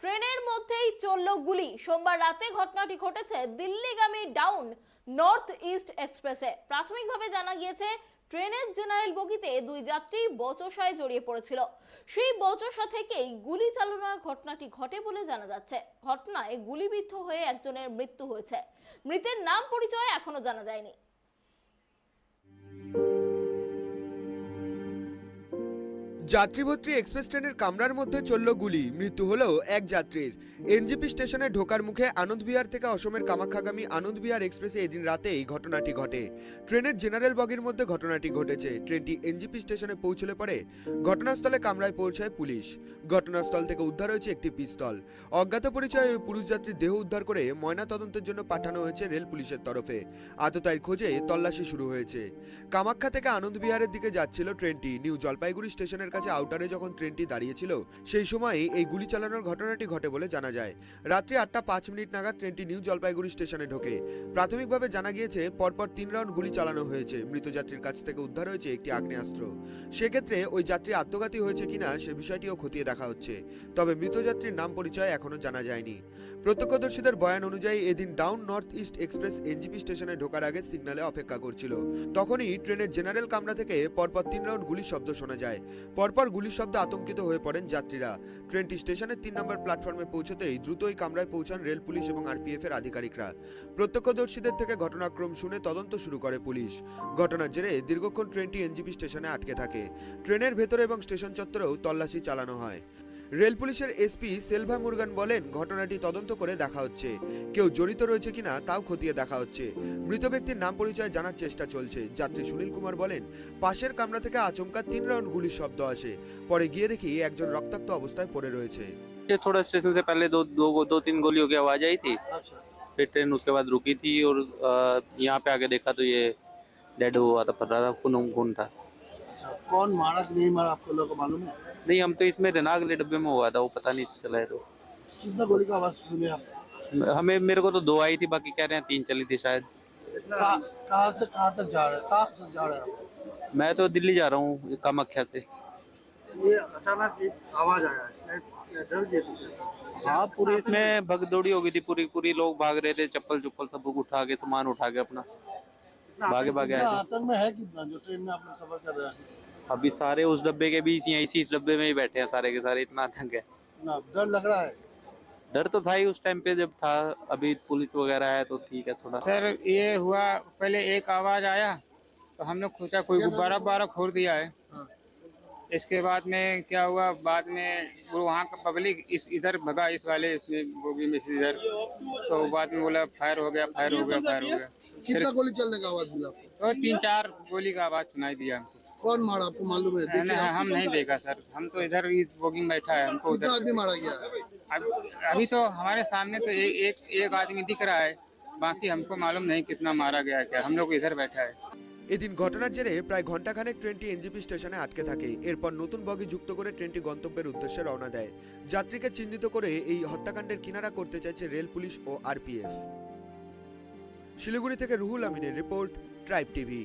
ট্রেনের মধ্যেই চলল গুলি। সোমবার রাতে ঘটনাটি ঘটেছে দিল্লিগামী ডাউন নর্থ ইস্ট এক্সপ্রেসে। প্রাথমিকভাবে জানা গিয়েছে ট্রেনের জেনারেল বগিতে দুই যাত্রী বচসায় জড়িয়ে পড়েছিল। সেই বচসা থেকেই গুলি চালানোর ঘটনাটি ঘটে বলে জানা যাচ্ছে। ঘটনায় গুলিবিদ্ধ হয়ে একজনের মৃত্যু হয়েছে। মৃতের নাম পরিচয় এখনো জানা যায়নি। যাত্রীভর্তি এক্সপ্রেস ট্রেনের কামরার মধ্যে চলল গুলি, মৃত্যু হলো এক যাত্রীর। এনজিপি স্টেশনে ঢোকার মুখে আনন্দবিহার থেকে অসমের কামাখ্যাগামী আনন্দবিহার এক্সপ্রেসে এদিন রাতেই ঘটনাটি ঘটে। ট্রেনের জেনারেল বগির মধ্যে ঘটনাটি ঘটেছে। ট্রেনটি এনজিপি স্টেশনে পৌঁছলে পরে ঘটনাস্থলে কামরায় পৌঁছায় পুলিশ। ঘটনাস্থল থেকে উদ্ধার হয়েছে একটি পিস্তল। অজ্ঞাত পরিচয়ে ওই পুরুষ যাত্রীর দেহ উদ্ধার করে ময়না তদন্তের জন্য পাঠানো হয়েছে রেল পুলিশের তরফে। আততায়ীর খোঁজে তল্লাশি শুরু হয়েছে। কামাখ্যা থেকে আনন্দবিহারের দিকে যাচ্ছিল ট্রেনটি। নিউ জলপাইগুড়ি স্টেশনের কাছে আউটারে যখন ট্রেনটি দাঁড়িয়েছিল সেই সময় এই গুলি চালানোর ঘটনাটি ঘটে বলে জানা যায়। রাত্রি 8:05 নাগাদ ট্রেনটি নিউ জলপাইগুড়ি স্টেশনে ঢোকে। প্রাথমিকভাবে জানা গিয়েছে পরপর 3 রাউন্ড গুলি চালানো হয়েছে। মৃত যাত্রীর কাছ থেকে উদ্ধার হয়েছে একটি আগ্নেয়াস্ত্র। সেক্ষেত্রে ওই যাত্রী আত্মঘাতী হয়েছে কিনা সে বিষয়টিও খতিয়ে দেখা হচ্ছে। তবে মৃত যাত্রীর নাম পরিচয় এখনো জানা যায়নি। প্রত্যক্ষদর্শীদের বয়ান অনুযায়ী এদিন down north east express NJP স্টেশনে ঢোকার আগে সিগন্যালে অপেক্ষা করছিল। তখনই ট্রেনের জেনারেল কামরা থেকে পরপর 3 রাউন্ড গুলির শব্দ শোনা যায়। পরপর গুলির শব্দে আতঙ্কিত হয়ে পড়েন যাত্রীরা। ট্রেনটি স্টেশনের 3 নম্বর প্ল্যাটফর্মে পৌঁছতেই দ্রুতই কামরায় পৌঁছান রেল পুলিশ এবং আরপিএফ এর আধিকারিকরা। প্রত্যক্ষদর্শীদের থেকে ঘটনাক্রম শুনে তদন্ত শুরু করে পুলিশ। ঘটনার জেরে দীর্ঘক্ষণ ট্রেনটি এনজিপি স্টেশনে আটকে থাকে। ট্রেনের ভেতরে এবং স্টেশন চত্বরেও তল্লাশি চালানো হয়। রেল পুলিশের এসপি সেলভা মুরগান বলেন, ঘটনাটি তদন্ত করে দেখা হচ্ছে। কেউ জড়িত রয়েছে কিনা তাও খতিয়ে দেখা হচ্ছে। মৃত ব্যক্তির নাম পরিচয় জানার চেষ্টা চলছে। যাত্রী সুনীল কুমার বলেন, পাশের কামরা থেকে আচমকা 3 রাউন্ড গুলির শব্দ আসে। পরে গিয়ে দেখি একজন রক্তাক্ত অবস্থায় পড়ে রয়েছে। थोड़ा स्टेशन से पहले दो तीन गोलियों की आवाज आई थी। अच्छा। फिर ट्रेन उसके बाद रुकी थी और यहाँ पे आके देखा तो ये डेड हुआ था, पता था खून खून था। अच्छा, कौन मारा कि नहीं मारा आपको लोगों को मालूम है? नहीं, हम तो इसमें थे ना, अगले डब्बे में हुआ था, वो पता नहीं चला है। तो कितना गोली का आवाज सुने आप? मेरे को तो 2 आई थी, बाकी कह रहे हैं 3 चली थी शायद। कहाँ से कहाँ तक जा रहे हैं? कहाँ से जा रहे हैं आप? मैं तो दिल्ली जा रहा हूँ, कामाख्या से। ये अचानक एक आवाज आया है, डर गए थे? हाँ, पूरी इसमें भगदौड़ी हो गई थी, पूरी लोग भाग रहे थे, चप्पल सब उठा के, सामान उठा के अपना भागे आए कितना थे। आतंक में है कितना जो ट्रेन में आपने सफर कर रहे हैं? अभी सारे उस डब्बे के बीच या इसी डब्बे में ही बैठे हैं सारे के सारे, इतना आतंक है। ना डर लग रहा है? डर तो था ही उस टाइम पे जब था, अभी पुलिस वगैरह है तो ठीक है थोड़ा। सर ये हुआ, पहले एक आवाज आया तो हमने सोचा कोई गुब्बारा बारा फोड़ दिया है। हाँ। इसके बाद में क्या हुआ, बाद में वो वहाँ का पब्लिक इधर भगा, इस वाले इसमें बोगी में से इधर, तो बाद में बोला फायर हो गया, फायर हो गया, फायर हो गया। कितना गोली चलने का आवाज मिला आपको? तो 3-4 गोली का आवाज सुनाई दिया हमको। कौन मारा आपको मालूम है? देखे नहीं, आप? हम नहीं देखा सर, हम तो इधर इस बोगी में बैठा है, हमको कितना उधर। आदमी मारा गया? अभी तो हमारे सामने तो एक आदमी दिख रहा है, बाकी हमको मालूम नहीं कितना मारा गया क्या, हम लोग इधर बैठा है। এদিন ঘটনার জেরে প্রায় ঘণ্টাখানেক ট্রেনটি এনজিপি স্টেশনে আটকে থাকে। এরপর নতুন বগি যুক্ত করে ট্রেনটি গন্তব্যের উদ্দেশ্যে রওনা দেয়। যাত্রীকে চিহ্নিত করে এই হত্যাকাণ্ডের কিনারা করতে চাইছে রেল পুলিশ ও আরপিএফ। শিলিগুড়ি থেকে রুহুল আমিনের রিপোর্ট, ট্রাইব টিভি।